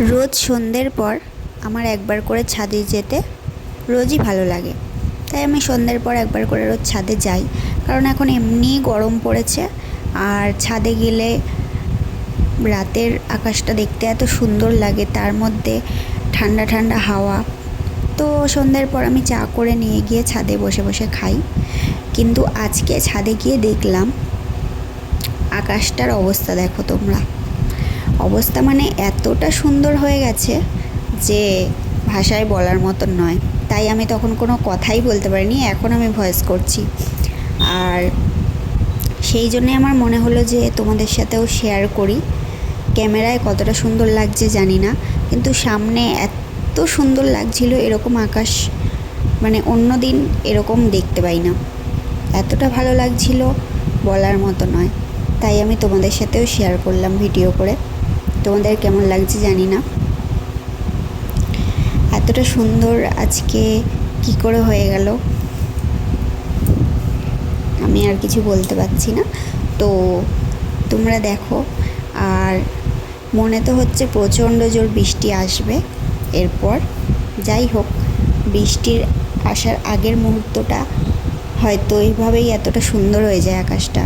রোজ সন্ধ্যের পর আমার একবার করে ছাদে যেতে রোজই ভালো লাগে। তাই আমি সন্ধ্যের পর একবার করে রোজ ছাদে যাই, কারণ এখন এমনিই গরম পড়েছে। আর ছাদে গেলে রাতের আকাশটা দেখতে এত সুন্দর লাগে, তার মধ্যে ঠান্ডা ঠান্ডা হাওয়া। তো সন্ধ্যের পর আমি চা করে নিয়ে গিয়ে ছাদে বসে বসে খাই। কিন্তু আজকে ছাদে গিয়ে দেখলাম আকাশটার অবস্থা দেখো তোমরা। অবস্থা মানে এতটা সুন্দর হয়ে গেছে যে ভাষায় বলার মতন নয়। তাই আমি তখন কোনো কথাই বলতে পারিনি, এখন আমি ভয়েস করছি। আর সেই জন্যে আমার মনে হলো যে তোমাদের সাথেও শেয়ার করি। ক্যামেরায় কতটা সুন্দর লাগছে জানি না, কিন্তু সামনে এত সুন্দর লাগছিল। এরকম আকাশ মানে অন্য দিন এরকম দেখতে পাই না, এতটা ভালো লাগছিল বলার মতো নয়। তাই আমি তোমাদের সাথেও শেয়ার করলাম ভিডিও করে। তোমাদের কেমন লাগছে জানি না। এতটা সুন্দর আজকে কি করে হয়ে গেল আমি আর কিছু বলতে পারছি না। তো তোমরা দেখো। আর মনে তো হচ্ছে প্রচণ্ড জোর বৃষ্টি আসবে এরপর। যাই হোক, বৃষ্টির আসার আগের মুহূর্তটা হয়তো এইভাবেই এতটা সুন্দর হয়ে যায় আকাশটা।